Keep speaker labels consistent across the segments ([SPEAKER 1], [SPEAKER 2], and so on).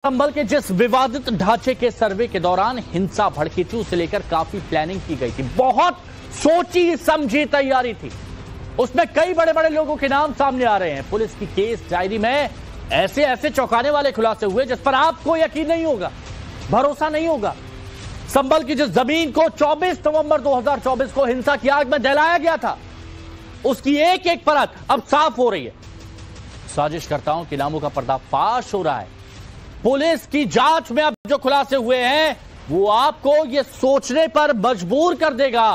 [SPEAKER 1] संभल के जिस विवादित ढांचे के सर्वे के दौरान हिंसा भड़की थी उसे लेकर काफी प्लानिंग की गई थी। बहुत सोची समझी तैयारी थी। उसमें कई बड़े बड़े लोगों के नाम सामने आ रहे हैं। पुलिस की केस डायरी में ऐसे ऐसे चौंकाने वाले खुलासे हुए जिस पर आपको यकीन नहीं होगा, भरोसा नहीं होगा। संभल की जिस जमीन को 24 नवंबर 2024 को हिंसा की आग में जलाया गया था, उसकी एक एक परत अब साफ हो रही है। साजिशकर्ताओं के नामों का पर्दाफाश हो रहा है। पुलिस की जांच में अब जो खुलासे हुए हैं वो आपको ये सोचने पर मजबूर कर देगा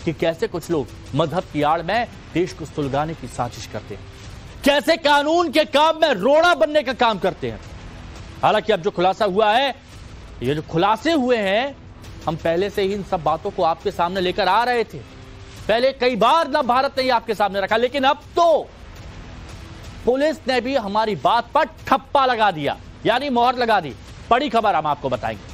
[SPEAKER 1] कि कैसे कुछ लोग मजहब की आड़ में देश को सुलगाने की साजिश करते हैं, कैसे कानून के काम में रोड़ा बनने का काम करते हैं। हालांकि अब जो खुलासा हुआ है, ये जो खुलासे हुए हैं, हम पहले से ही इन सब बातों को आपके सामने लेकर आ रहे थे। पहले कई बार नव भारत ने ही आपके सामने रखा, लेकिन अब तो पुलिस ने भी हमारी बात पर ठप्पा लगा दिया, यानी मोहर लगा दी। बड़ी खबर हम आपको बताएंगे।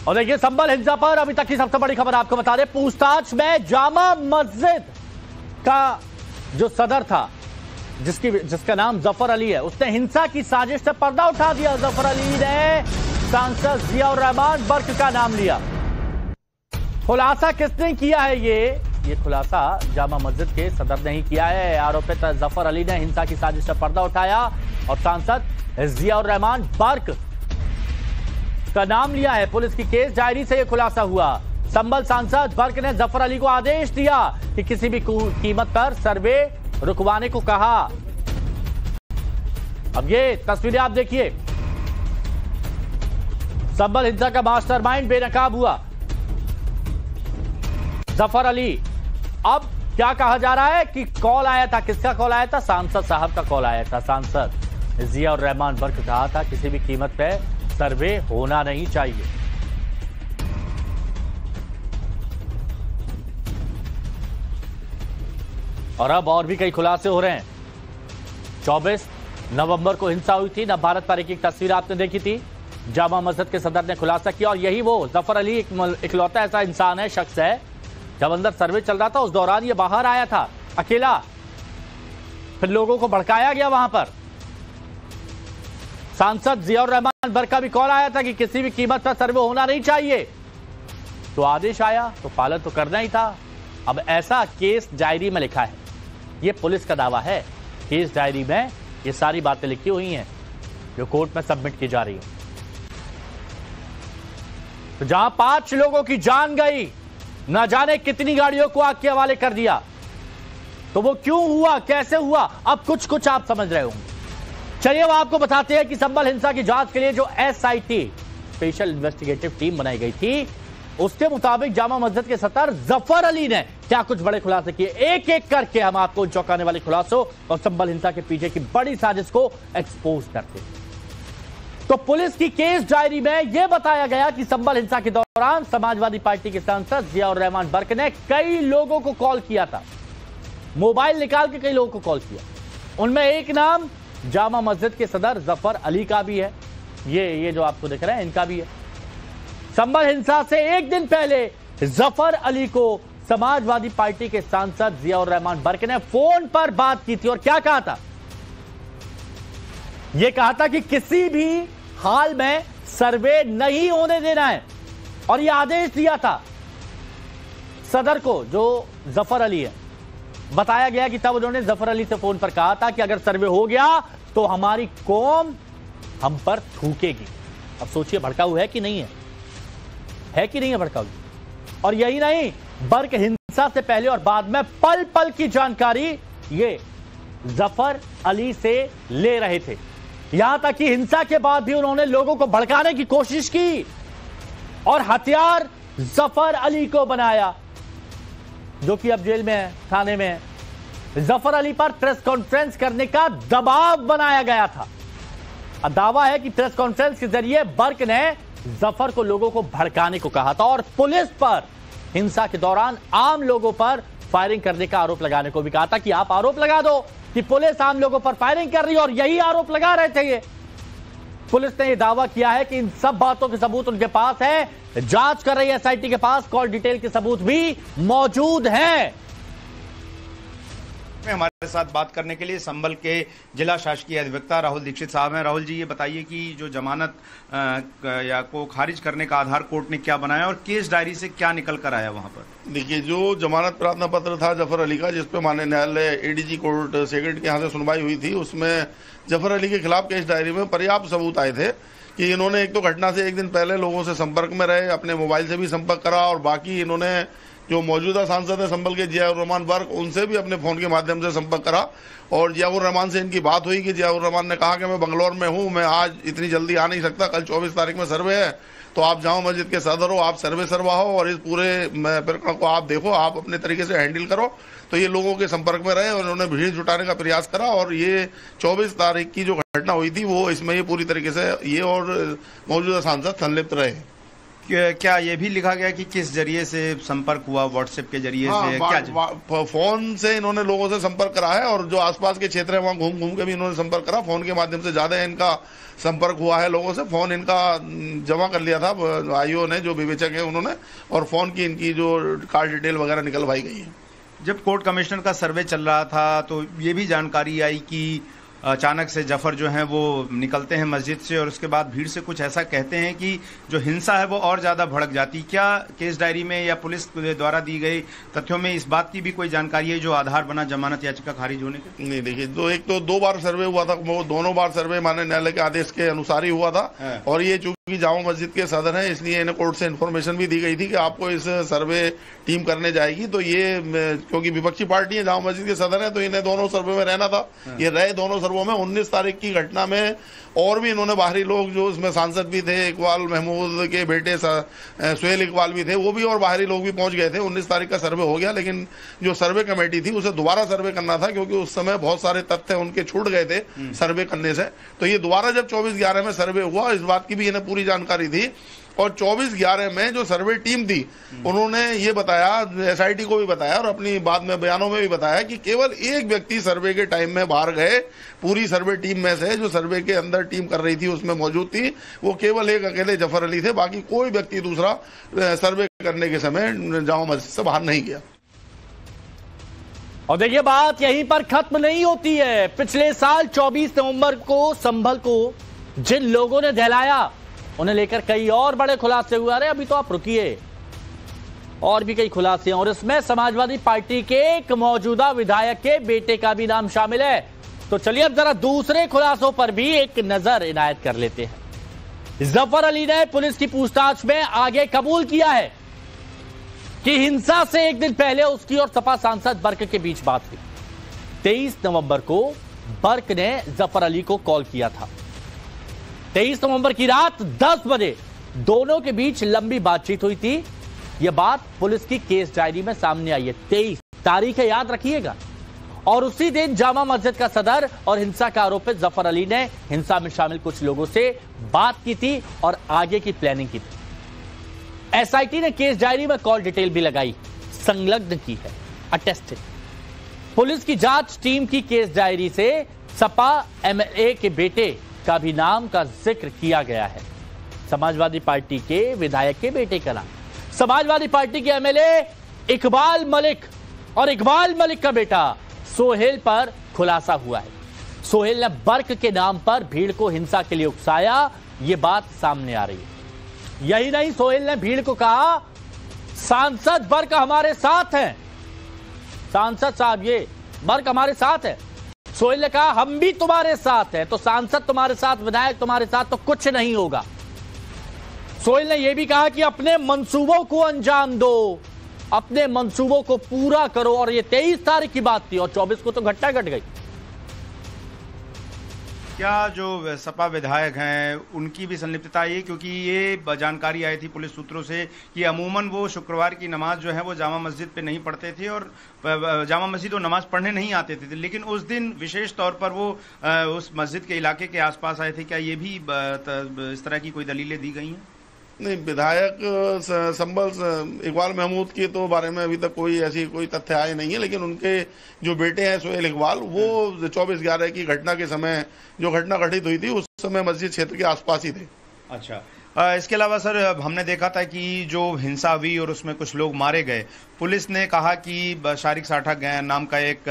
[SPEAKER 1] और देखिए, संभल हिंसा पर अभी तक की सबसे बड़ी खबर आपको बता दें। पूछताछ में जामा मस्जिद का जो सदर था, जिसका नाम जफर अली है, उसने हिंसा की साजिश से पर्दा उठा दिया। जफर अली ने सांसद जियाउर रहमान बर्क का नाम लिया। खुलासा किसने किया है? ये खुलासा जामा मस्जिद के सदर ने ही किया है। आरोपित जफर अली ने हिंसा की साजिश से पर्दा उठाया और सांसद जियाउर रहमान बर्क का नाम लिया है। पुलिस की केस डायरी से यह खुलासा हुआ। संभल सांसद बर्क ने जफर अली को आदेश दिया कि किसी भी कीमत पर सर्वे रुकवाने को कहा। अब ये तस्वीरें आप देखिए। संभल हिंसा का मास्टरमाइंड बेनकाब हुआ जफर अली। अब क्या कहा जा रहा है कि कॉल आया था। किसका कॉल आया था? सांसद साहब का कॉल आया था। सांसद जियाउर रहमान बर्क कहा था किसी भी कीमत पे सर्वे होना नहीं चाहिए। और अब और भी कई खुलासे हो रहे हैं। 24 नवंबर को हिंसा हुई थी। नव भारत पर एक तस्वीर आपने देखी थी। जामा मस्जिद के सदर ने खुलासा किया और यही वो जफर अली इकलौता ऐसा इंसान है, शख्स है, जब अंदर सर्वे चल रहा था उस दौरान ये बाहर आया था अकेला। फिर लोगों को भड़काया गया वहां पर। सांसद जियाउर रहमान बर्क का भी कॉल आया था कि किसी भी कीमत पर सर्वे होना नहीं चाहिए। तो आदेश आया तो पालन तो करना ही था। अब ऐसा केस डायरी में लिखा है। यह पुलिस का दावा है। केस डायरी में ये सारी बातें लिखी हुई हैं जो कोर्ट में सबमिट की जा रही है। तो जहां 5 लोगों की जान गई, न जाने कितनी गाड़ियों को आग के हवाले कर दिया, तो वो क्यों हुआ, कैसे हुआ, अब कुछ आप समझ रहे होंगे। चलिए वो आपको बताते हैं कि संभल हिंसा की जांच के लिए जो SIT स्पेशल इन्वेस्टिगेटिव टीम बनाई गई थी, उसके मुताबिक जामा मस्जिद के सदर जफर अली ने क्या कुछ बड़े खुलासे किए। एक एक करके हम आपको चौंकाने वाले खुलासों और संभल हिंसा के पीछे की बड़ी साजिश को एक्सपोज करते हैं। तो पुलिस की केस डायरी में यह बताया गया कि संभल हिंसा के दौरान समाजवादी पार्टी के सांसद जियाउर रहमान बर्क ने कई लोगों को कॉल किया था। मोबाइल निकाल के कई लोगों को कॉल किया। उनमें एक नाम जामा मस्जिद के सदर जफर अली का भी है। ये जो आपको दिख रहा है, इनका भी है। संभल हिंसा से एक दिन पहले जफर अली को समाजवादी पार्टी के सांसद जियाउर रहमान बर्क ने फोन पर बात की थी और क्या कहा था? यह कहा था कि किसी भी हाल में सर्वे नहीं होने देना है और यह आदेश दिया था सदर को, जो जफर अली है। बताया गया कि तब उन्होंने जफर अली से फोन पर कहा था कि अगर सर्वे हो गया तो हमारी कौम हम पर थूकेगी। अब सोचिए भड़काऊ है कि नहीं है कि नहीं है भड़काऊ। और यही नहीं, बर्क हिंसा से पहले और बाद में पल पल की जानकारी ये जफर अली से ले रहे थे। यहां तक कि हिंसा के बाद भी उन्होंने लोगों को भड़काने की कोशिश की और हथियार जफर अली को बनाया, जो कि अब जेल में है, थाने में है। जफर अली पर प्रेस कॉन्फ्रेंस करने का दबाव बनाया गया था। दावा है कि प्रेस कॉन्फ्रेंस के जरिए बर्क ने जफर को लोगों को भड़काने को कहा था और पुलिस पर हिंसा के दौरान आम लोगों पर फायरिंग करने का आरोप लगाने को भी कहा था कि आप आरोप लगा दो कि पुलिस आम लोगों पर फायरिंग कर रही है, और यही आरोप लगा रहे थे ये। पुलिस ने यह दावा किया है कि इन सब बातों के सबूत उनके पास है, जांच कर रही है एसआईटी के पास, कॉल डिटेल के सबूत भी मौजूद हैं।
[SPEAKER 2] हमारे साथ बात करने के लिए संभल के जिला शासकीय अधिवक्ता राहुल दीक्षित साहब हैं। राहुल जी, ये बताइए कि जो जमानत या को खारिज करने का आधार कोर्ट ने क्या बनाया और केस डायरी से क्या निकल कर आया वहां पर?
[SPEAKER 3] देखिए, जो जमानत प्रार्थना पत्र था जफर अली का, जिसपे माननीय न्यायालय एडीजी कोर्ट सेक्रेटरी के यहाँ से सुनवाई हुई थी, उसमें जफर अली के खिलाफ केस डायरी में पर्याप्त सबूत आए थे कि इन्होंने एक तो घटना से एक दिन पहले लोगों से संपर्क में रहे, अपने मोबाइल से भी संपर्क करा, और बाकी इन्होंने जो मौजूदा सांसद है संभल के जियाउर रहमान वर्क, उनसे भी अपने फोन के माध्यम से संपर्क करा। और जियाउर रहमान से इनकी बात हुई कि जियाउर रहमान ने कहा कि मैं बंगलौर में हूं, मैं आज इतनी जल्दी आ नहीं सकता, कल 24 तारीख में सर्वे है, तो आप जामा मस्जिद के सदर हो, आप सर्वे सरवाहो और इस पूरे प्रकरण को आप देखो, आप अपने तरीके से हैंडल करो। तो ये लोगों के संपर्क में रहे और उन्होंने भीड़ जुटाने का प्रयास करा, और ये 24 तारीख की जो घटना हुई थी वो इसमें ये पूरी तरीके से ये और मौजूदा सांसद संलिप्त रहे।
[SPEAKER 2] क्या ये भी लिखा गया कि किस जरिए से संपर्क हुआ? व्हाट्सएप के जरिए से? क्या
[SPEAKER 3] फोन से इन्होंने लोगों से संपर्क करा है, और जो आसपास के क्षेत्र है वहां घूम घूम के भी इन्होंने संपर्क करा। फोन के माध्यम से ज्यादा इनका संपर्क हुआ है लोगों से। फोन इनका जमा कर लिया था आईओ ने, जो विवेचक है उन्होंने, और फोन की इनकी जो कॉल डिटेल वगैरह निकलवाई गई है।
[SPEAKER 2] जब कोर्ट कमिश्नर का सर्वे चल रहा था तो ये भी जानकारी आई कि अचानक से जफर जो हैं वो निकलते हैं मस्जिद से और उसके बाद भीड़ से कुछ ऐसा कहते हैं कि जो हिंसा है वो और ज्यादा भड़क जाती। क्या केस डायरी में या पुलिस द्वारा दी गई तथ्यों में इस बात की भी कोई जानकारी है जो आधार बना जमानत याचिका खारिज होने के?
[SPEAKER 3] नहीं, देखिए, एक तो 2 बार सर्वे हुआ था, वो दोनों बार सर्वे माननीय न्यायालय के आदेश के अनुसार ही हुआ था। और ये चूंकि जामा मस्जिद के सदर है, इसलिए इन्हें कोर्ट से इन्फॉर्मेशन भी दी गई थी कि आपको इस सर्वे टीम करने जाएगी। तो ये क्योंकि विपक्षी पार्टी है, जामा मस्जिद के सदर है, तो इन्हें दोनों सर्वे में रहना था। ये रहे दोनों सर्वे में। 19 तारीख की घटना में और भी इन्होंने बाहरी लोग, जो इसमें सांसद भी थे, इकबाल महमूद के बेटे सुहेल इकबाल भी थे, वो भी और बाहरी लोग भी पहुंच गए थे। 19 तारीख का सर्वे हो गया, लेकिन जो सर्वे कमेटी थी उसे दोबारा सर्वे करना था, क्योंकि उस समय बहुत सारे तथ्य उनके छूट गए थे सर्वे करने से। तो ये दोबारा जब 24/11 में सर्वे हुआ, इस बात की भी इन्हें पूरी जानकारी थी। और 24/11 में जो सर्वे टीम थी, उन्होंने ये बताया, एसआईटी को भी बताया और अपनी बाद में बयानों में भी बताया कि केवल एक व्यक्ति सर्वे के टाइम में बाहर गए। पूरी सर्वे टीम में से जो सर्वे के अंदर टीम कर रही थी उसमें मौजूद थी, वो केवल एक अकेले जफर अली थे। बाकी कोई व्यक्ति दूसरा सर्वे करने के समय जामा मस्जिद से बाहर नहीं गया।
[SPEAKER 1] और देखिए, बात यहीं पर खत्म नहीं होती है। पिछले साल 24 नवंबर को संभल को जिन लोगों ने दहलाया, उन्हें लेकर कई और बड़े खुलासे हुए। अरे अभी तो आप रुकिए, और भी कई खुलासे हैं, और इसमें समाजवादी पार्टी के एक मौजूदा विधायक के बेटे का भी नाम शामिल है। तो चलिए अब जरा दूसरे खुलासों पर भी एक नजर इनायत कर लेते हैं। जफर अली ने पुलिस की पूछताछ में आगे कबूल किया है कि हिंसा से एक दिन पहले उसकी और सपा सांसद बर्क के बीच बात हुई। 23 नवंबर को बर्क ने जफर अली को कॉल किया था। 23 नवंबर की रात 10 बजे दोनों के बीच लंबी बातचीत हुई थी। यह बात पुलिस की केस डायरी में सामने आई है। 23 तारीख है, याद रखिएगा। और उसी दिन जामा मस्जिद का सदर और हिंसा का आरोपित जफर अली ने हिंसा में शामिल कुछ लोगों से बात की थी और आगे की प्लानिंग की थी। एसआईटी ने केस डायरी में कॉल डिटेल भी लगाई, संलग्न की है, अटेस्टेड। पुलिस की जांच टीम की केस डायरी से सपा एमएलए के बेटे का भी नाम का जिक्र किया गया है। समाजवादी पार्टी के विधायक के बेटे का नाम, समाजवादी पार्टी के एमएलए इकबाल मलिक और इकबाल मलिक का बेटा सोहेल पर खुलासा हुआ है। सोहेल ने बर्क के नाम पर भीड़ को हिंसा के लिए उकसाया, यह बात सामने आ रही है। यही नहीं, सोहेल ने भीड़ को कहा, सांसद बर्क हमारे साथ हैं, सांसद साहब ये बर्क हमारे साथ है। सोहेल ने कहा, हम भी तुम्हारे साथ हैं। तो सांसद तुम्हारे साथ, विधायक तुम्हारे साथ, तो कुछ नहीं होगा। सोहेल ने यह भी कहा कि अपने मंसूबों को अंजाम दो, अपने मंसूबों को पूरा करो। और ये 23 तारीख की बात थी और 24 को तो घटना घट गई।
[SPEAKER 2] क्या जो सपा विधायक हैं उनकी भी संलिप्तता है? क्योंकि ये जानकारी आई थी पुलिस सूत्रों से कि अमूमन वो शुक्रवार की नमाज जो है वो जामा मस्जिद पे नहीं पढ़ते थे और जामा मस्जिद वो नमाज पढ़ने नहीं आते थे, लेकिन उस दिन विशेष तौर पर वो उस मस्जिद के इलाके के आसपास आए थे। क्या ये भी इस तरह की कोई दलीलें दी गई हैं?
[SPEAKER 3] नहीं, विधायक संभल इकबाल महमूद के तो बारे में अभी तक कोई तथ्य आए नहीं है, लेकिन उनके जो बेटे हैं सोहेल इकबाल, वो 24/11 की घटना के समय जो घटना घटित हुई थी उस समय मस्जिद क्षेत्र के आसपास ही थे।
[SPEAKER 2] अच्छा, इसके अलावा सर हमने देखा था कि जो हिंसा हुई और उसमें कुछ लोग मारे गए, पुलिस ने कहा कि शारिक साठा नाम का एक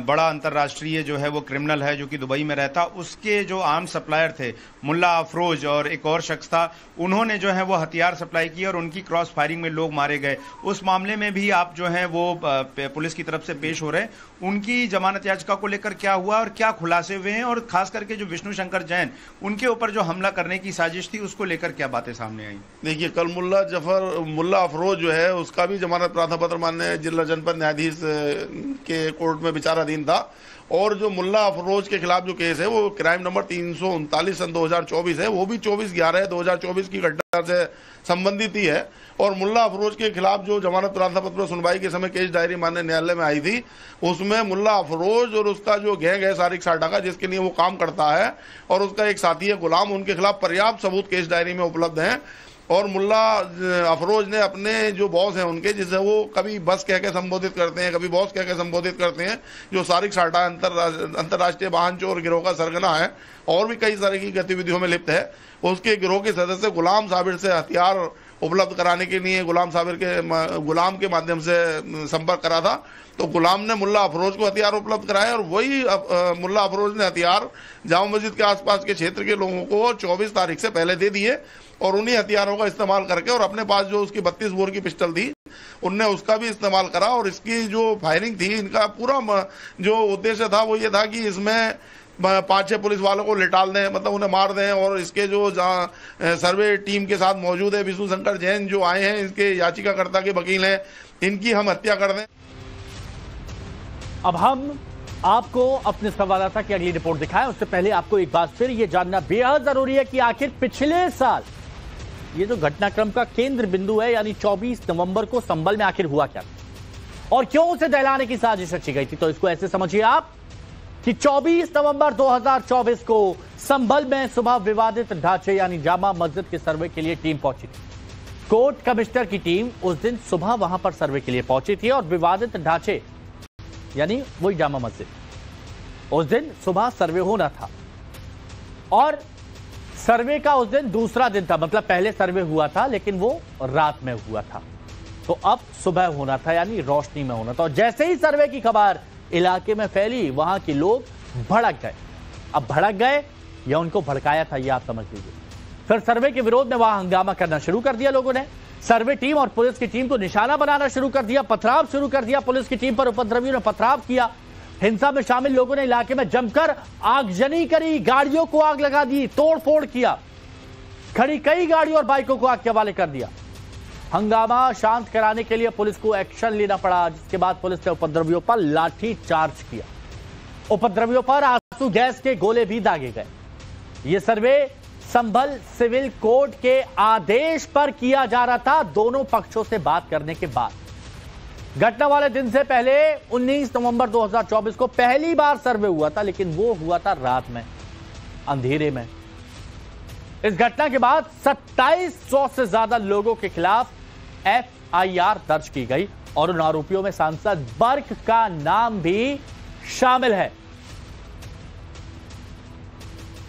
[SPEAKER 2] बड़ा अंतर्राष्ट्रीय जो है वो क्रिमिनल है जो कि दुबई में रहता, उसके जो आर्म सप्लायर थे मुल्ला अफरोज और एक और शख्स था, उन्होंने जो है वो हथियार सप्लाई किए और उनकी क्रॉस फायरिंग में लोग मारे गए। उस मामले में भी आप जो है वो पुलिस की तरफ से पेश हो रहे हैं, उनकी जमानत याचिका को लेकर क्या हुआ और क्या खुलासे हुए हैं, और खास करके जो विष्णु शंकर जैन उनके ऊपर जो हमला करने की साजिश थी उसको लेकर क्या बातें सामने आई?
[SPEAKER 3] देखिए, कल मुल्ला अफरोज जो है उसका भी जमानत प्रार्थना पत्र माननीय जिला जनपद न्यायाधीश के कोर्ट में विचाराधीन था, और जो मुल्ला अफरोज के खिलाफ जो केस है वो क्राइम नंबर 339 सन 2024 है, वो भी 24/11/2024 की घटना से संबंधित ही है। और मुल्ला अफरोज के खिलाफ जो जमानत प्रार्थना पत्र सुनवाई के समय केस डायरी माननीय न्यायालय में आई थी, उसमें मुल्ला अफरोज और उसका जो गैंग है शारिक साठा का, जिसके लिए वो काम करता है, और उसका एक साथी है गुलाम, उनके खिलाफ पर्याप्त सबूत केस डायरी में उपलब्ध हैं। और मुल्ला अफरोज ने अपने जो बॉस हैं उनके, जिसे वो कभी बस कह के संबोधित करते हैं, कभी बॉस कह के संबोधित करते हैं, जो शारिक साठा अंतर्राष्ट्रीय वाहन चोर गिरोह का सरगना है और भी कई तरह की गतिविधियों में लिप्त है, उसके गिरोह के सदस्य गुलाम साबिर से हथियार उपलब्ध कराने के लिए गुलाम के माध्यम से संपर्क करा था। तो गुलाम ने मुल्ला अफरोज को हथियार उपलब्ध कराया, और वही मुल्ला अफरोज ने हथियार जामा मस्जिद के आसपास के क्षेत्र के लोगों को 24 तारीख से पहले दे दिए, और उन्हीं हथियारों का इस्तेमाल करके, और अपने पास जो उसकी 32 बोर की पिस्टल थी उनने उसका भी इस्तेमाल करा। और इसकी जो फायरिंग थी, इनका पूरा जो उद्देश्य था वो ये था कि इसमें 5-6 पुलिस वालों को लिटाल दें, मतलब उन्हें मार दें, और इसके जो सर्वे टीम के साथ मौजूद है विष्णु शंकर जैन जो आए हैं, इसके याचिकाकर्ता के वकील हैं, इनकी हम हत्या कर दें।
[SPEAKER 1] अब हम आपको अपने संवाददाता की अगली रिपोर्ट दिखाएं, उससे पहले आपको एक बात फिर यह जानना बेहद जरूरी है कि आखिर पिछले साल ये जो घटनाक्रम का केंद्र बिंदु है, यानी 24 नवंबर को संभल में आखिर हुआ क्या और क्यों उसे दहलाने की साजिश रची गई थी। तो इसको ऐसे समझिए आप कि 24 नवंबर 2024 को संभल में सुबह विवादित ढांचे यानी जामा मस्जिद के सर्वे के लिए टीम पहुंची थी। कोर्ट कमिश्नर की टीम उस दिन सुबह वहां पर सर्वे के लिए पहुंची थी, और विवादित ढांचे यानी वही जामा मस्जिद, उस दिन सुबह सर्वे होना था, और सर्वे का उस दिन दूसरा दिन था, मतलब पहले सर्वे हुआ था लेकिन वो रात में हुआ था, तो अब सुबह होना था यानी रोशनी में होना था। और जैसे ही सर्वे की खबर इलाके में फैली, वहां के लोग भड़क गए। अब भड़क गए या उनको भड़काया था, ये आप समझ लीजिए। फिर सर्वे के विरोध में वहां हंगामा करना शुरू कर दिया लोगों ने, सर्वे टीम और पुलिस की टीम को निशाना बनाना शुरू कर दिया, पथराव शुरू कर दिया। पुलिस की टीम पर उपद्रवियों ने पथराव किया। हिंसा में शामिल लोगों ने इलाके में जमकर आगजनी करी, गाड़ियों को आग लगा दी, तोड़फोड़ किया, खड़ी कई गाड़ियों और बाइकों को आग के हवाले कर दिया। हंगामा शांत कराने के लिए पुलिस को एक्शन लेना पड़ा, जिसके बाद पुलिस ने उपद्रवियों पर लाठी चार्ज किया। उपद्रवियों पर आंसू गैस के गोले भी दागे गए। यह सर्वे संभल सिविल कोर्ट के आदेश पर किया जा रहा था, दोनों पक्षों से बात करने के बाद। घटना वाले दिन से पहले 19 नवंबर 2024 को पहली बार सर्वे हुआ था, लेकिन वो हुआ था रात में, अंधेरे में। इस घटना के बाद 2700 से ज्यादा लोगों के खिलाफ FIR दर्ज की गई, और उन आरोपियों में सांसद बर्क का नाम भी शामिल है।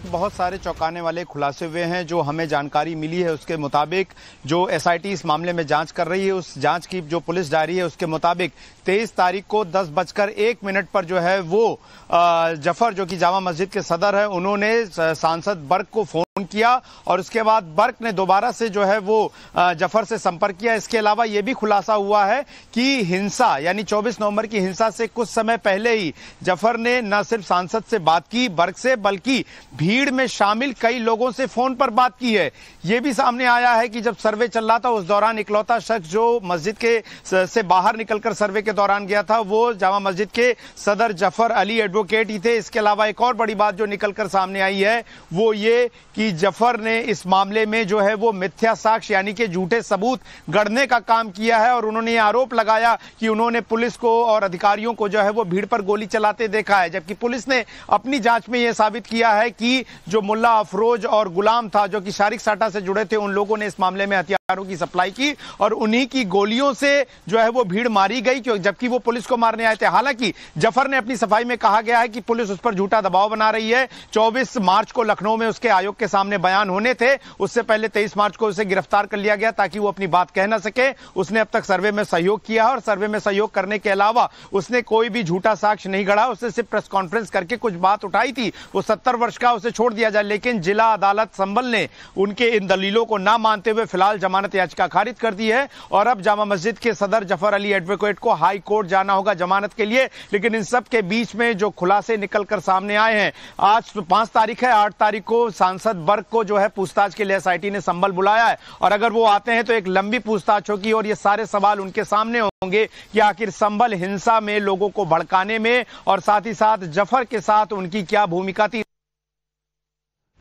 [SPEAKER 2] बहुत सारे चौंकाने वाले खुलासे हुए हैं। जो हमें जानकारी मिली है उसके मुताबिक जो SIT इस मामले में जांच कर रही है, उस जांच की जो पुलिस डायरी है उसके मुताबिक 23 तारीख को 10:01 पर जो है वो जफर जो कि जामा मस्जिद के सदर है, उन्होंने सांसद बर्क को फोन किया, और उसके बाद बर्क ने दोबारा से जो है वो जफर से संपर्क किया। इसके अलावा यह भी खुलासा हुआ है कि हिंसा यानी 24 नवंबर की हिंसा से कुछ समय पहले ही जफर ने न सिर्फ सांसद से बात की बर्क से, बल्कि भीड़ में शामिल कई लोगों से फोन पर बात की है। यह भी सामने आया है कि जब सर्वे चल रहा था उस दौरान इकलौता शख्स जो मस्जिद के से बाहर निकलकर सर्वे के दौरान गया था वो जामा मस्जिद के सदर जफर अली एडवोकेट ही थे। इसके अलावा एक और बड़ी बात जो निकलकर सामने आई है वो ये कि
[SPEAKER 4] कि जफर ने इस मामले में जो है वो मिथ्या साक्ष्य यानी कि झूठे सबूत गढ़ने का काम किया है और उन्होंने आरोप लगाया कि उन्होंने पुलिस को और अधिकारियों को जो है वो भीड़ पर गोली चलाते देखा है, जबकि पुलिस ने अपनी जांच में यह साबित किया है कि जो मुल्ला अफरोज और गुलाम था जो कि शारिक साटा से जुड़े थे, उन लोगों ने इस मामले में हथियारों की सप्लाई की और उन्हीं की गोलियों से जो है वो भीड़ मारी गई, जबकि वो पुलिस को मारने आए थे। हालांकि जफर ने अपनी सफाई में कहा गया है कि पुलिस उस पर झूठा दबाव बना रही है। 24 मार्च को लखनऊ में उसके आयोग के सामने बयान होने थे, उससे पहले 23 मार्च को उसे गिरफ्तार कर लिया गया ताकि वो अपनी बात कह ना सके। उसने अब तक सर्वे में सहयोग किया और सर्वे में सहयोग करने के अलावा उसने कोई भी झूठा साक्ष्य नहीं गढ़ा। उसने सिर्फ प्रेस कॉन्फ्रेंस करके कुछ बात उठाई थी, वो 70 वर्ष का, उसे छोड़ दिया जाए। लेकिन जिला अदालत संभल ने उनके इन दलीलों को ना मानते हुए फिलहाल जमानत याचिका खारिज कर दी है और अब जामा मस्जिद के सदर जफर अली एडवोकेट को हाई कोर्ट जाना होगा जमानत के लिए। लेकिन इन सब के बीच में जो खुलासे निकलकर सामने आए हैं, आज 5 तारीख है, 8 तारीख को सांसद बर्ग को जो है पूछताछ के लिए एसआईटी ने संभल बुलाया है और अगर वो आते हैं तो एक लंबी पूछताछ होगी और ये सारे सवाल उनके सामने होंगे कि आखिर संभल हिंसा में लोगों को भड़काने में और साथ ही साथ जफर के साथ उनकी क्या भूमिका थी।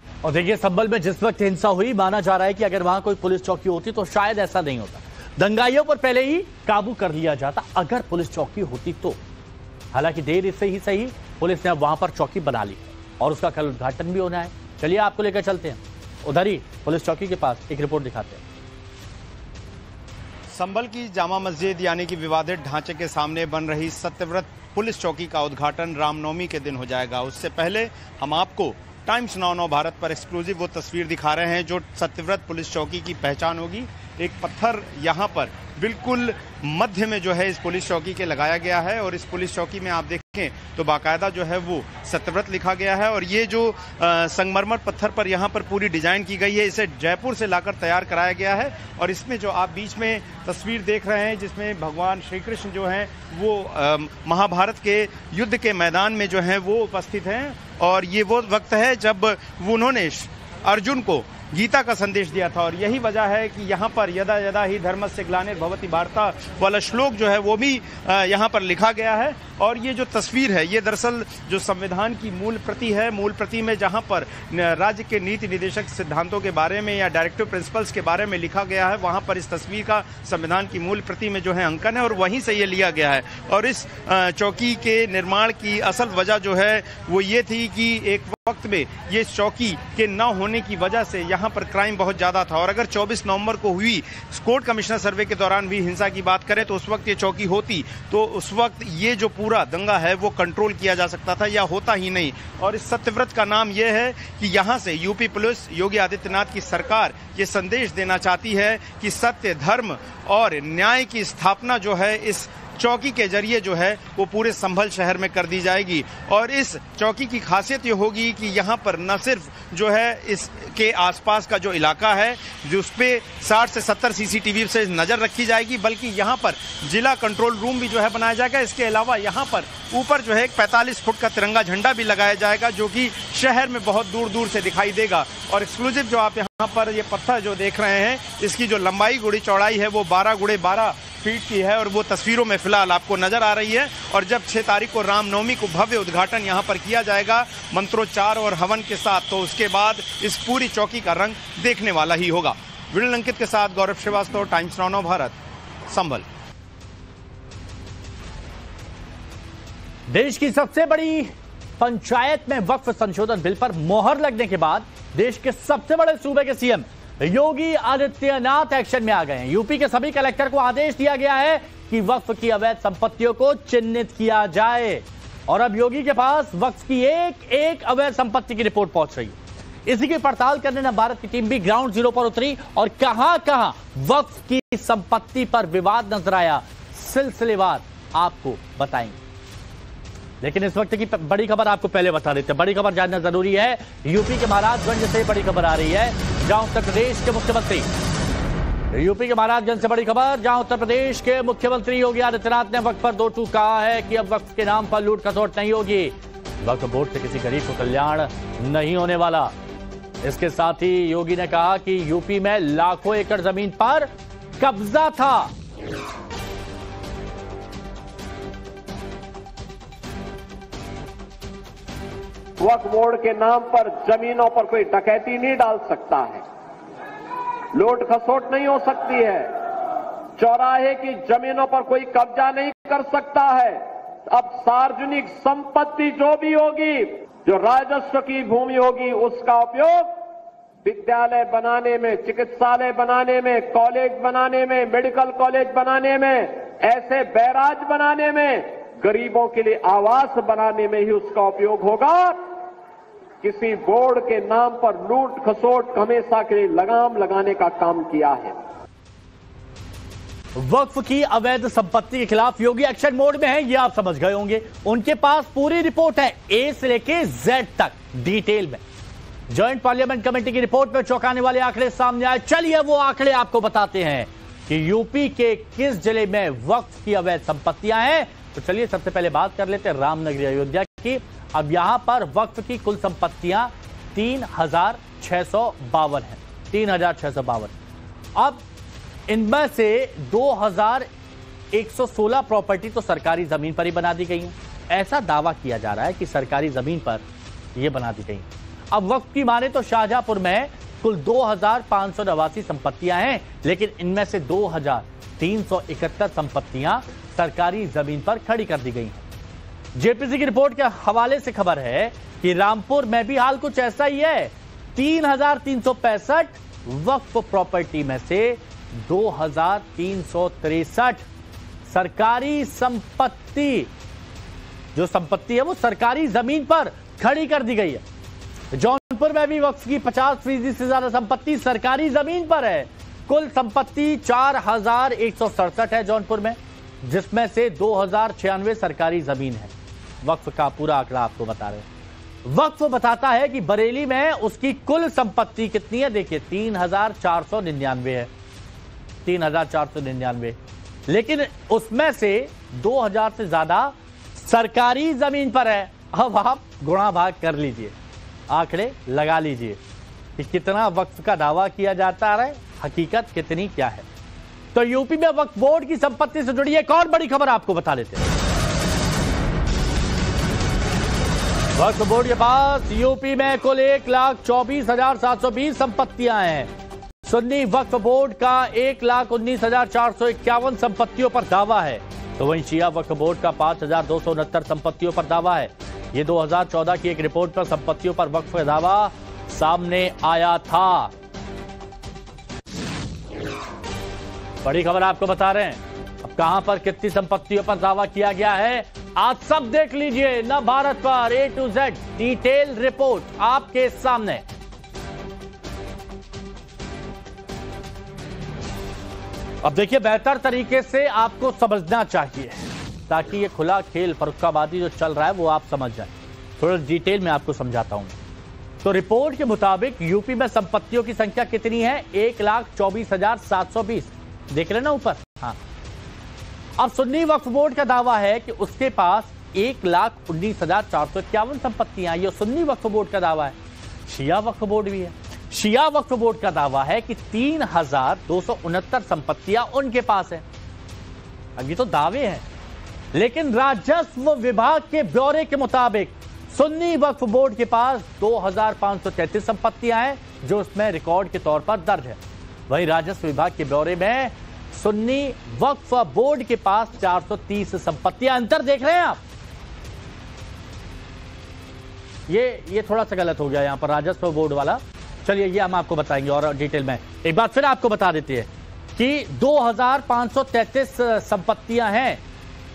[SPEAKER 1] और देखिए, संभल में जिस वक्त हिंसा हुई, माना जा रहा है कि अगर वहां कोई पुलिस चौकी होती तो शायद ऐसा नहीं होता, दंगाइयों पर पहले ही काबू कर लिया जाता अगर पुलिस चौकी होती तो। हालांकि देर इससे ही सही, पुलिस ने अब वहां पर चौकी बना ली और उसका कल उद्घाटन भी होना है। चलिए आपको लेकर चलते हैं उधर ही पुलिस चौकी के पास, एक रिपोर्ट दिखाते हैं।
[SPEAKER 2] संभल की जामा मस्जिद यानी कि विवादित ढांचे के सामने बन रही सत्यव्रत पुलिस चौकी का उद्घाटन रामनवमी के दिन हो जाएगा। उससे पहले हम आपको टाइम्स नाउ भारत पर एक्सक्लूसिव वो तस्वीर दिखा रहे हैं जो सत्यव्रत पुलिस चौकी की पहचान होगी। एक पत्थर यहाँ पर बिल्कुल मध्य में जो है इस पुलिस चौकी के लगाया गया है और इस पुलिस चौकी में आप देखें तो बाकायदा जो है वो सत्यव्रत लिखा गया है और ये जो संगमरमर पत्थर पर यहाँ पर पूरी डिजाइन की गई है, इसे जयपुर से लाकर तैयार कराया गया है। और इसमें जो आप बीच में तस्वीर देख रहे हैं जिसमें भगवान श्री कृष्ण जो हैं वो महाभारत के युद्ध के मैदान में जो है वो उपस्थित हैं और ये वो वक्त है जब उन्होंने अर्जुन को गीता का संदेश दिया था और यही वजह है कि यहाँ पर यदा यदा ही धर्मस्य ग्लानिर्भवति भारता वाला श्लोक जो है वो भी यहाँ पर लिखा गया है। और ये जो तस्वीर है ये दरअसल जो संविधान की मूल प्रति है, मूल प्रति में जहाँ पर राज्य के नीति निर्देशक सिद्धांतों के बारे में या डायरेक्टिव प्रिंसिपल्स के बारे में लिखा गया है, वहाँ पर इस तस्वीर का संविधान की मूल प्रति में जो है अंकन है और वहीं से ये लिया गया है। और इस चौकी के निर्माण की असल वजह जो है वो ये थी कि एक वक्त में ये चौकी के न होने की वजह से यहाँ पर क्राइम बहुत ज्यादा था और अगर 24 नवंबर को हुई कोर्ट कमिश्नर सर्वे के दौरान भी हिंसा की बात करें तो उस वक्त ये चौकी होती तो उस वक्त ये जो पूरा दंगा है वो कंट्रोल किया जा सकता था या होता ही नहीं। और इस सत्यव्रत का नाम ये है कि यहाँ से यूपी पुलिस, योगी आदित्यनाथ की सरकार ये संदेश देना चाहती है कि सत्य, धर्म और न्याय की स्थापना जो है इस चौकी के जरिए जो है वो पूरे संभल शहर में कर दी जाएगी। और इस चौकी की खासियत ये होगी कि यहाँ पर न सिर्फ जो है इसके आसपास का जो इलाका है जिस पे 60 से 70 सीसीटीवी से नजर रखी जाएगी, बल्कि यहाँ पर जिला कंट्रोल रूम भी जो है बनाया जाएगा। इसके अलावा यहाँ पर ऊपर जो है एक 45 फुट का तिरंगा झंडा भी लगाया जाएगा जो कि शहर में बहुत दूर दूर से दिखाई देगा। और एक्सक्लूसिव जो आप यहाँ पर ये पत्थर जो देख रहे हैं इसकी जो लंबाई गुड़ी चौड़ाई है वो 12 गुणे 12 फीट की है और वो तस्वीरों में फिलहाल आपको नजर आ रही है। और जब 6 तारीख को रामनवमी को भव्य उद्घाटन यहाँ पर किया जाएगा मंत्रोच्चार और हवन के साथ, तो उसके बाद इस पूरी चौकी का रंग देखने वाला ही होगा। वीडियो अंकित के साथ गौरव श्रीवास्तव, टाइम्स नाउ भारत, संभल।
[SPEAKER 1] देश की सबसे बड़ी पंचायत में वक्फ संशोधन बिल पर मोहर लगने के बाद देश के सबसे बड़े सूबे के सीएम योगी आदित्यनाथ एक्शन में आ गए हैं। यूपी के सभी कलेक्टर को आदेश दिया गया है कि वक्फ की अवैध संपत्तियों को चिन्हित किया जाए और अब योगी के पास वक्फ की एक एक अवैध संपत्ति की रिपोर्ट पहुंच रही है। इसी की पड़ताल करने नवभारत की टीम भी ग्राउंड जीरो पर उतरी और कहां वक्फ की संपत्ति पर विवाद नजर आया, सिलसिलेवार आपको बताएंगे। लेकिन इस वक्त की बड़ी खबर आपको पहले बता देते हैं। बड़ी खबर जानना जरूरी है। यूपी के महाराजगंज से बड़ी खबर आ रही है जहां उत्तर प्रदेश के मुख्यमंत्री, यूपी के महाराजगंज से बड़ी खबर जहां उत्तर प्रदेश के मुख्यमंत्री योगी आदित्यनाथ ने वक्फ पर दो टूक कहा है कि अब वक्फ के नाम पर लूट खसोट नहीं होगी, वक्फ बोर्ड से किसी गरीब को कल्याण नहीं होने वाला। इसके साथ ही योगी ने कहा कि यूपी में लाखों एकड़ जमीन पर कब्जा था।
[SPEAKER 5] वक्फ बोर्ड के नाम पर जमीनों पर कोई डकैती नहीं डाल सकता है, लूट खसोट नहीं हो सकती है, चौराहे की जमीनों पर कोई कब्जा नहीं कर सकता है। अब सार्वजनिक संपत्ति जो भी होगी, जो राजस्व की भूमि होगी, उसका उपयोग विद्यालय बनाने में, चिकित्सालय बनाने में, कॉलेज बनाने में, मेडिकल कॉलेज बनाने में, ऐसे बैराज बनाने में, गरीबों के लिए आवास बनाने में ही उसका उपयोग होगा। किसी बोर्ड के नाम पर लूट खसोट हमेशा के लिए लगाम लगाने का काम किया है।
[SPEAKER 1] वक्फ की अवैध संपत्ति के खिलाफ योगी एक्शन मोड में है, ये आप समझ गए होंगे। उनके पास पूरी रिपोर्ट है, ए से लेके जेड तक डिटेल में। ज्वाइंट पार्लियामेंट कमेटी की रिपोर्ट में चौंकाने वाले आंकड़े सामने आए। चलिए वो आंकड़े आपको बताते हैं कि यूपी के किस जिले में वक्फ की अवैध संपत्तियां हैं। तो चलिए सबसे पहले बात कर लेते हैं रामनगरी अयोध्या की। अब यहां पर वक्फ की कुल संपत्तियां 3652 हैं, 3652। अब इनमें से 2116 प्रॉपर्टी तो सरकारी जमीन पर ही बना दी गई है। ऐसा दावा किया जा रहा है कि सरकारी जमीन पर यह बना दी गई। अब वक्फ की माने तो शाहजहांपुर में कुल 2589 संपत्तियां हैं, लेकिन इनमें से 2371 संपत्तियां सरकारी जमीन पर खड़ी कर दी गई हैं। जेपीसी की रिपोर्ट के हवाले से खबर है कि रामपुर में भी हाल कुछ ऐसा ही है। 3365 वक्फ प्रॉपर्टी में से 2363 सरकारी संपत्ति, जो संपत्ति है वो सरकारी जमीन पर खड़ी कर दी गई है। जौनपुर में भी वक्फ की 50% से ज्यादा संपत्ति सरकारी जमीन पर है। कुल संपत्ति 4167 है जौनपुर में, जिसमें से 2096 सरकारी जमीन है। वक्फ का पूरा आंकड़ा आपको बता रहे हैं। वक्फ बताता है कि बरेली में उसकी कुल संपत्ति कितनी है, देखिए 3499 है, 3499, लेकिन उसमें से 2000 से ज्यादा सरकारी जमीन पर है। अब आप गुणा भाग कर लीजिए, आंकड़े लगा लीजिए कि कितना वक्फ का दावा किया जाता है, हकीकत कितनी क्या है। तो यूपी में वक्फ बोर्ड की संपत्ति से जुड़ी एक और बड़ी खबर आपको बता देते हैं। वक्फ बोर्ड के पास यूपी में कुल 1,24,720 संपत्तियां हैं। सुन्नी वक्फ बोर्ड का 1,19,451 संपत्तियों पर दावा है, तो वहीं शिया वक्फ बोर्ड का 5,269 संपत्तियों पर दावा है। ये 2014 की एक रिपोर्ट पर संपत्तियों पर वक्फ का दावा सामने आया था। बड़ी खबर आपको बता रहे हैं। अब कहां पर कितनी संपत्तियों पर दावा किया गया है, आज सब देख लीजिए। न भारत पर A to Z detail report आपके सामने। अब देखिए, बेहतर तरीके से आपको समझना चाहिए ताकि ये खुला खेल फर्रुखाबादी जो चल रहा है वो आप समझ जाए। थोड़ा डिटेल में आपको समझाता हूं। तो रिपोर्ट के मुताबिक यूपी में संपत्तियों की संख्या कितनी है, 1,24,720। देख रहे ना ऊपर, हाँ। अब सुन्नी वक्फ बोर्ड का दावा है कि उसके पास 1,19,451 संपत्तियां। ये सुन्नी वक्फ बोर्ड का दावा है। शिया वक्फ बोर्ड भी है। शिया वक्फ बोर्ड का दावा है कि 3,269 संपत्तियां उनके पास है। अब ये तो दावे हैं, लेकिन राजस्व विभाग के ब्यौरे के मुताबिक सुन्नी वक्फ बोर्ड के पास 2,533 संपत्तियां हैं, जो उसमें रिकॉर्ड के तौर पर दर्ज है। वहीं राजस्व विभाग के ब्यौरे में सुन्नी वक्फ बोर्ड के पास 430 संपत्तियां। अंतर देख रहे हैं आप, ये थोड़ा सा गलत हो गया यहां पर राजस्व बोर्ड वाला। चलिए ये हम आपको बताएंगे और डिटेल में। एक बार फिर आपको बता देते हैं कि 2,533 संपत्तियां हैं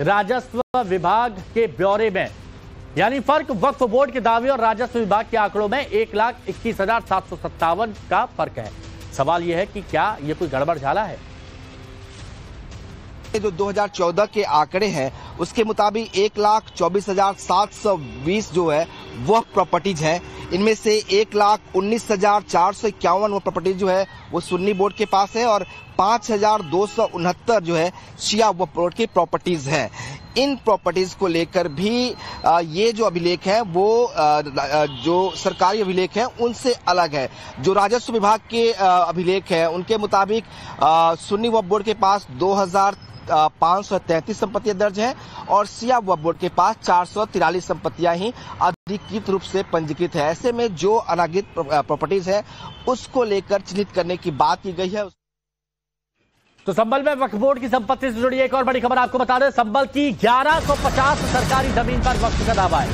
[SPEAKER 1] राजस्व विभाग के ब्यौरे में, यानी फर्क वक्फ बोर्ड के दावे और राजस्व विभाग के आंकड़ों में 1,21,757 का फर्क है। सवाल यह है कि क्या यह कोई गड़बड़ झाला है।
[SPEAKER 6] जो 2014 के आंकड़े हैं उसके मुताबिक 1,24,720 जो है वह प्रॉपर्टीज है। इनमें से 1,19,451 वो प्रॉपर्टीज जो है वो सुन्नी बोर्ड के पास है और 5,269 जो है शिया वक्फ बोर्ड की प्रॉपर्टीज है। इन प्रॉपर्टीज को लेकर भी ये जो अभिलेख है वो जो सरकारी अभिलेख है उनसे अलग है। जो राजस्व विभाग के अभिलेख है उनके मुताबिक सुन्नी वक्फ बोर्ड के पास 533 संपत्तियां दर्ज हैं और शिया वक्फ बोर्ड के पास 443 संपत्तियां ही अधिकृत रूप से पंजीकृत है। ऐसे में जो अनाधिकृत प्रॉपर्टीज है उसको लेकर चिन्हित करने की बात की गई है।
[SPEAKER 1] तो संभल में वक्फ बोर्ड की संपत्ति से जुड़ी एक और बड़ी खबर आपको बता दें। संभल की 1150 सरकारी जमीन पर वक्फ का दावा है।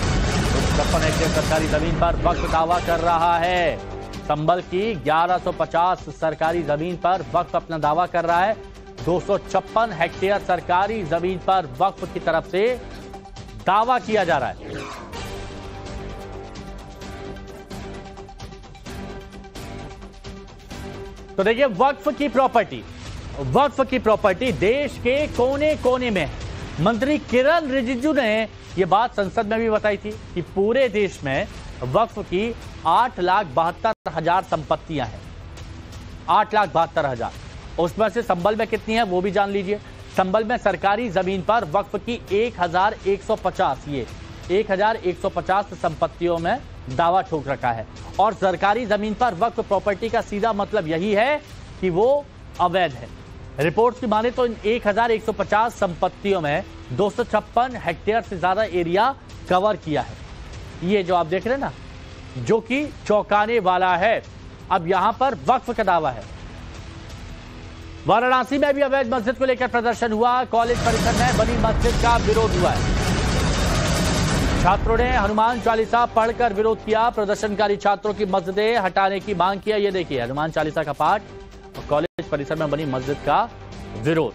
[SPEAKER 1] 256 हेक्टेयर सरकारी जमीन पर वक्फ दावा कर रहा है। संभल की 1150 सरकारी जमीन पर वक्फ अपना दावा कर रहा है। 256 हेक्टेयर सरकारी जमीन पर वक्फ की तरफ से दावा किया जा रहा है। तो देखिए, वक्फ की प्रॉपर्टी देश के कोने कोने में है। मंत्री किरण रिजिजू ने यह बात संसद में भी बताई थी कि पूरे देश में वक्फ की 8,72,000 संपत्तियां हैं। 8,72,000। उसमें से संभल में कितनी है वो भी जान लीजिए। संभल में सरकारी जमीन पर वक्फ की 1,150 संपत्तियों में दावा ठोक रखा है। और सरकारी जमीन पर वक्फ प्रॉपर्टी का सीधा मतलब यही है कि वो अवैध है। रिपोर्ट की माने तो इन 1,150 संपत्तियों में 256 हेक्टेयर से ज्यादा एरिया कवर किया है। ये जो आप देख रहे हैं ना, जो कि चौंकाने वाला है। अब यहां पर वक्फ का दावा है। वाराणसी में भी अवैध मस्जिद को लेकर प्रदर्शन हुआ। कॉलेज परिसर में बनी मस्जिद का विरोध हुआ है। छात्रों ने हनुमान चालीसा पढ़कर विरोध किया। प्रदर्शनकारी छात्रों की मस्जिदें हटाने की मांग किया। ये देखिए, हनुमान चालीसा का पाठ और कॉलेज परिसर में बनी मस्जिद का विरोध।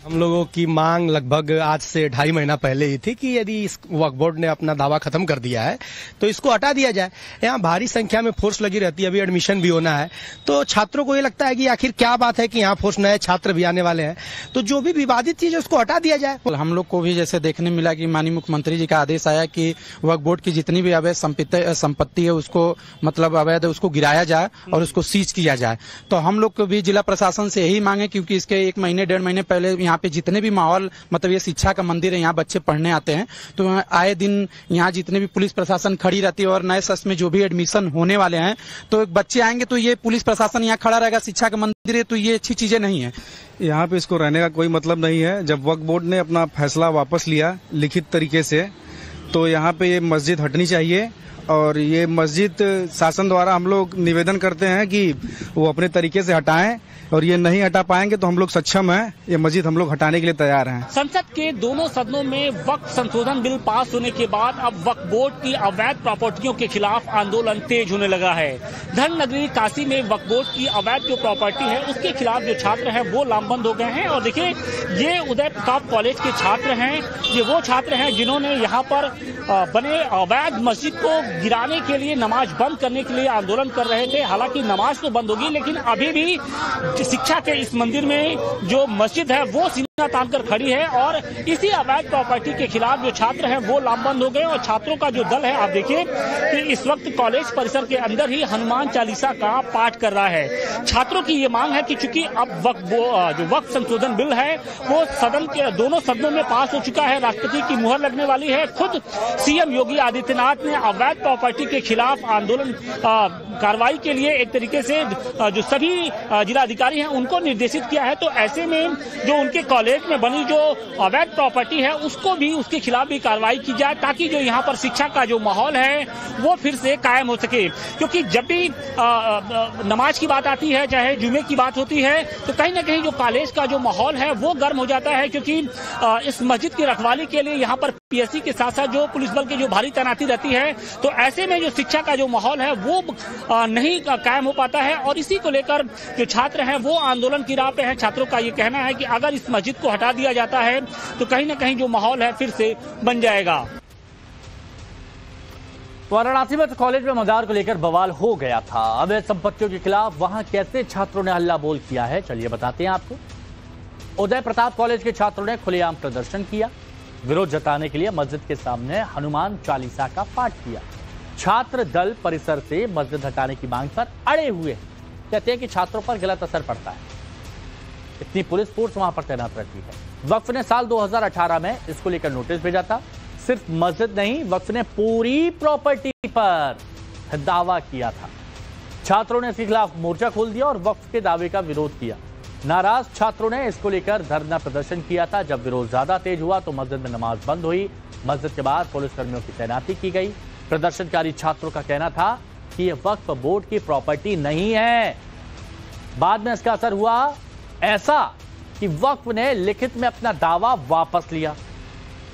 [SPEAKER 7] हम लोगों की मांग लगभग आज से 2.5 महीना पहले ही थी कि यदि इस वक्फ बोर्ड ने अपना दावा खत्म कर दिया है तो इसको हटा दिया जाए। यहाँ भारी संख्या में फोर्स लगी रहती है, अभी एडमिशन भी होना है, तो छात्रों को ये लगता है कि आखिर क्या बात है कि यहाँ फोर्स नए छात्र भी आने वाले हैं, तो जो भी विवादित चीज है उसको हटा दिया जाए।
[SPEAKER 8] हम लोग को भी जैसे देखने मिला कि माननीय मुख्यमंत्री जी का आदेश आया कि वक्फ बोर्ड की जितनी भी अवैध संपत्ति है उसको मतलब अवैध है उसको गिराया जाए और उसको सीज किया जाए। तो हम लोग को भी जिला प्रशासन से यही मांगे, क्योंकि इसके 1 महीने 1.5 महीने पहले यहाँ पे जितने भी माहौल मतलब ये शिक्षा का मंदिर है, यहाँ बच्चे पढ़ने आते हैं, तो आए दिन यहाँ जितने भी पुलिस प्रशासन खड़ी रहती है और नए सच में जो भी एडमिशन होने वाले हैं तो बच्चे आएंगे तो ये पुलिस प्रशासन यहाँ खड़ा रहेगा। शिक्षा का मंदिर है तो ये अच्छी चीजें नहीं है।
[SPEAKER 9] यहाँ पे इसको रहने का कोई मतलब नहीं है। जब वक्फ बोर्ड ने अपना फैसला वापस लिया लिखित तरीके से, तो यहाँ पे ये मस्जिद हटनी चाहिए और ये मस्जिद शासन द्वारा हम लोग निवेदन करते हैं कि वो अपने तरीके से हटाएं, और ये नहीं हटा पाएंगे तो हम लोग सक्षम हैं, ये मस्जिद हम लोग हटाने के लिए तैयार हैं।
[SPEAKER 10] संसद के दोनों सदनों में वक्फ संशोधन बिल पास होने के बाद अब वक्फ बोर्ड की अवैध प्रॉपर्टियों के खिलाफ आंदोलन तेज होने लगा है। धर्म नगरी काशी में वक्फ बोर्ड की अवैध जो प्रॉपर्टी है उसके खिलाफ जो छात्र हैं वो लामबंद हो गए हैं। और देखिए, ये उदय प्रताप कॉलेज के छात्र हैं, ये वो छात्र हैं जिन्होंने यहाँ पर बने अवैध मस्जिद को गिराने के लिए, नमाज बंद करने के लिए आंदोलन कर रहे थे। हालांकि नमाज तो बंद होगी, लेकिन अभी भी शिक्षा के इस मंदिर में जो मस्जिद है वो सीना तान कर खड़ी है। और इसी अवैध प्रॉपर्टी के खिलाफ जो छात्र हैं वो लामबंद हो गए। और छात्रों का जो दल है, आप देखिए कि इस वक्त कॉलेज परिसर के अंदर ही हनुमान चालीसा का पाठ कर रहा है। छात्रों की ये मांग है कि चूंकि अब जो वक्फ संशोधन बिल है वो सदन के दोनों सदनों में पास हो चुका है, राष्ट्रपति की मुहर लगने वाली है। खुद सीएम योगी आदित्यनाथ ने अवैध प्रॉपर्टी के खिलाफ आंदोलन कार्रवाई के लिए एक तरीके से जो सभी जिलाधिकारी हैं उनको निर्देशित किया है। तो ऐसे में जो उनके कॉलेज में बनी जो अवैध प्रॉपर्टी है उसको भी, उसके खिलाफ भी कार्रवाई की जाए, ताकि जो यहाँ पर शिक्षा का जो माहौल है वो फिर से कायम हो सके। क्योंकि जब भी नमाज की बात आती है, चाहे जुमे की बात होती है, तो कहीं ना कहीं जो कॉलेज का जो माहौल है वो गर्म हो जाता है। क्योंकि इस मस्जिद की रखवाली के लिए यहाँ पर पीएससी के साथ साथ जो पुलिस बल की जो भारी तैनाती रहती है, तो ऐसे में जो शिक्षा का जो माहौल है वो नहीं कायम हो पाता है। और इसी को लेकर जो छात्र हैं वो आंदोलन की राह पे हैं। छात्रों का ये कहना है कि अगर इस मस्जिद को हटा दिया जाता है तो कहीं ना कहीं जो माहौल है फिर से बन जाएगा।
[SPEAKER 1] वाराणसी में तो कॉलेज में मजार को लेकर बवाल हो गया था। अवैध संपत्तियों के खिलाफ वहां कैसे छात्रों ने हल्ला बोल किया है, चलिए बताते हैं आपको। उदय प्रताप कॉलेज के छात्रों ने खुलेआम प्रदर्शन किया। विरोध जताने के लिए मस्जिद के सामने हनुमान चालीसा का पाठ किया। छात्र दल परिसर से मस्जिद हटाने की मांग पर अड़े हुए, कहते हैं कि छात्रों पर गलत असर पड़ता है, इतनी पुलिस फोर्स वहां पर तैनात रहती है। वक्फ ने साल 2018 में इसको लेकर नोटिस भेजा था। सिर्फ मस्जिद नहीं, वक्फ ने पूरी प्रॉपर्टी पर दावा किया था। छात्रों ने इसके खिलाफ मोर्चा खोल दिया और वक्फ के दावे का विरोध किया। नाराज छात्रों ने इसको लेकर धरना प्रदर्शन किया था। जब विरोध ज्यादा तेज हुआ तो मस्जिद में नमाज बंद हुई। मस्जिद के बाहर पुलिसकर्मियों की तैनाती की गई। प्रदर्शनकारी छात्रों का कहना था कि यह वक्फ बोर्ड की प्रॉपर्टी नहीं है। बाद में इसका असर हुआ ऐसा कि वक्फ ने लिखित में अपना दावा वापस लिया।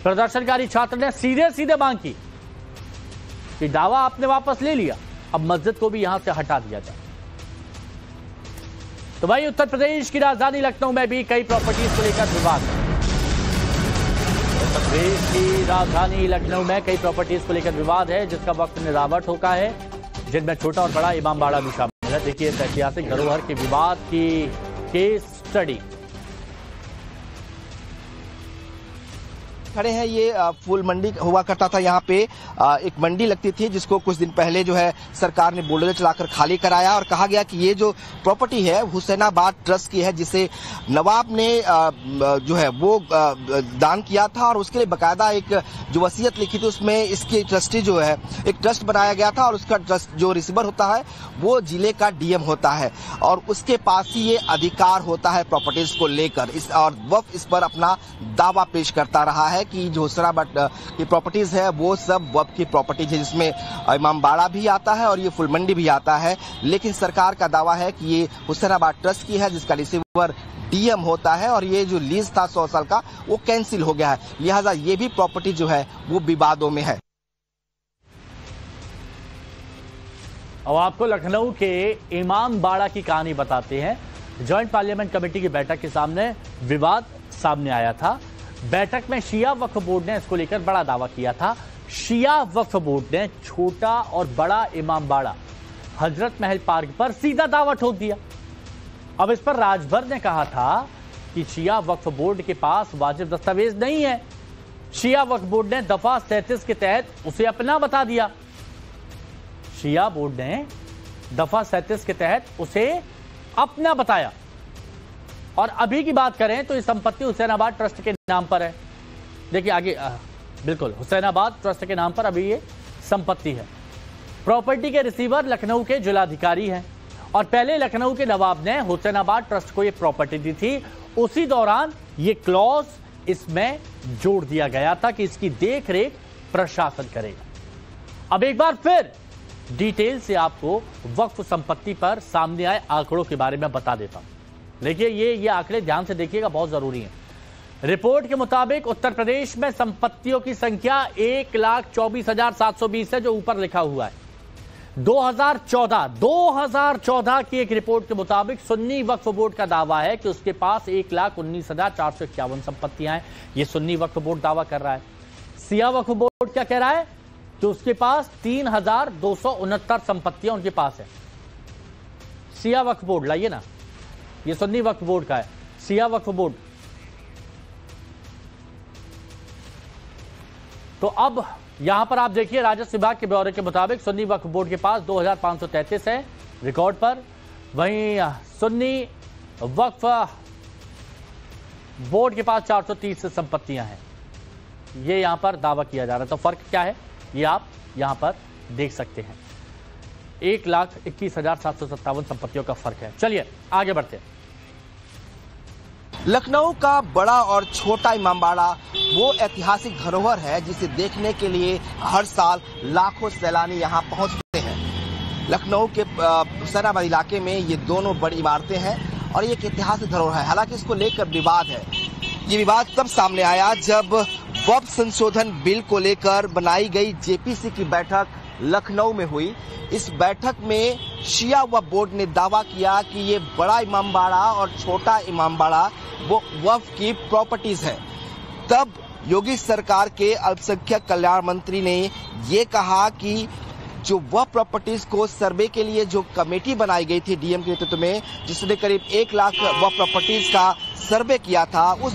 [SPEAKER 1] प्रदर्शनकारी छात्र ने सीधे मांग की कि दावा आपने वापस ले लिया, अब मस्जिद को भी यहां से हटा दिया जाए। तो भाई उत्तर प्रदेश की राजधानी लखनऊ में भी कई प्रॉपर्टीज को लेकर विवाद है। उत्तर प्रदेश की राजधानी लखनऊ में कई प्रॉपर्टीज को लेकर विवाद है, जिसका वक्त निरावट होता है, जिनमें छोटा और बड़ा इमामबाड़ा भी शामिल है। देखिए इस ऐतिहासिक धरोहर के विवाद की केस स्टडी।
[SPEAKER 6] खड़े हैं, ये फूल मंडी हुआ करता था। यहाँ पे एक मंडी लगती थी जिसको कुछ दिन पहले जो है सरकार ने बुलडोजर चलाकर खाली कराया और कहा गया कि ये जो प्रॉपर्टी है हुसैनाबाद ट्रस्ट की है, जिसे नवाब ने जो है वो दान किया था और उसके लिए बकायदा एक जो वसीयत लिखी थी उसमें इसकी ट्रस्टी जो है एक ट्रस्ट बनाया गया था और उसका ट्रस्ट जो रिसीवर होता है वो जिले का डीएम होता है और उसके पास ही ये अधिकार होता है प्रॉपर्टीज को लेकर। और वक्फ इस पर अपना दावा पेश करता रहा है कि जो हुसैनाबाद की प्रॉपर्टीज है वो सब वक्फ की प्रॉपर्टीज है, जिसमें इमामबाड़ा भी आता है और ये फुल मंडी भी आता है। लेकिन सरकार का दावा है कि ये हुसैनाबाद ट्रस्ट की है जिसका रिसीवर डीएम होता है और ये जो लीज था 100 साल का वो कैंसिल हो गया है, लिहाजा ये भी प्रॉपर्टी जो है वो विवादों में है।
[SPEAKER 1] अब आपको लखनऊ के इमामबाड़ा की कहानी बताते हैं। ज्वाइंट पार्लियामेंट कमेटी की बैठक के सामने विवाद सामने आया था। बैठक में शिया वक्फ बोर्ड ने इसको लेकर बड़ा दावा किया था। शिया वक्फ बोर्ड ने छोटा और बड़ा इमामबाड़ा हजरत महल पार्क पर सीधा दावा ठोक दिया। अब इस पर राजभर ने कहा था कि शिया वक्फ बोर्ड के पास वाजिब दस्तावेज नहीं है। शिया वक्फ बोर्ड ने दफा 37 के तहत उसे अपना बता दिया। शिया बोर्ड ने दफा 37 के तहत उसे अपना बताया। और अभी की बात करें तो ये संपत्ति हुसैनाबाद ट्रस्ट के नाम पर है। देखिए आगे बिल्कुल हुसैनाबाद ट्रस्ट के नाम पर अभी ये संपत्ति है। प्रॉपर्टी के रिसीवर लखनऊ के जिलाधिकारी हैं और पहले लखनऊ के नवाब ने हुसैनाबाद ट्रस्ट को ये प्रॉपर्टी दी थी। उसी दौरान ये क्लॉज इसमें जोड़ दिया गया था कि इसकी देखरेख प्रशासन करेगा। अब एक बार फिर डिटेल से आपको वक्फ संपत्ति पर सामने आए आंकड़ों के बारे में बता देता हूं। देखिए ये आंकड़े ध्यान से देखिएगा, बहुत जरूरी है। रिपोर्ट के मुताबिक उत्तर प्रदेश में संपत्तियों की संख्या 1,24,720 है, जो ऊपर लिखा हुआ है। 2014 की एक रिपोर्ट के मुताबिक सुन्नी वक्फ बोर्ड का दावा है कि उसके पास 1,19,451 संपत्तियां हैं। ये सुन्नी वक्फ बोर्ड दावा कर रहा है। शिया वक्फ बोर्ड क्या कह रहा है कि उसके पास 3,269 संपत्तियां उनके पास है। शिया वक्फ बोर्ड लाइए ना, ये सुन्नी वक्फ बोर्ड का है। शिया वक्फ बोर्ड तो अब यहां पर आप देखिए राजस्व विभाग के ब्यौरे के मुताबिक सुन्नी वक्फ बोर्ड के पास 2,533 है रिकॉर्ड पर। वहीं सुन्नी वक्फ बोर्ड के पास 430 संपत्तियां हैं। ये यहां पर दावा किया जा रहा है। तो फर्क क्या है ये आप यहां पर देख सकते हैं। 1,21,757 संपत्तियों का फर्क है। चलिए आगे बढ़ते हैं।
[SPEAKER 6] लखनऊ का बड़ा और छोटा इमामबाड़ा वो ऐतिहासिक धरोहर है जिसे देखने के लिए हर साल लाखों सैलानी यहां पहुंचते हैं। लखनऊ के हुसैनाबाद इलाके में ये दोनों बड़ी इमारतें हैं और ये एक ऐतिहासिक धरोहर है। हालांकि इसको लेकर विवाद है। ये विवाद तब सामने आया जब वक्फ संशोधन बिल को लेकर बनाई गई जेपीसी की बैठक लखनऊ में हुई। इस बैठक में शिया वक्फ बोर्ड ने दावा किया कि ये बड़ा इमामबाड़ा और छोटा इमामबाड़ा वो वक्फ की प्रॉपर्टीज है। तब योगी सरकार के अल्पसंख्यक कल्याण मंत्री ने ये कहा कि जो वह प्रॉपर्टीज को सर्वे के लिए जो कमेटी बनाई गई थी डीएम के नेतृत्व में, जिसने करीब 1 लाख वह प्रॉपर्टीज का सर्वे किया था, उस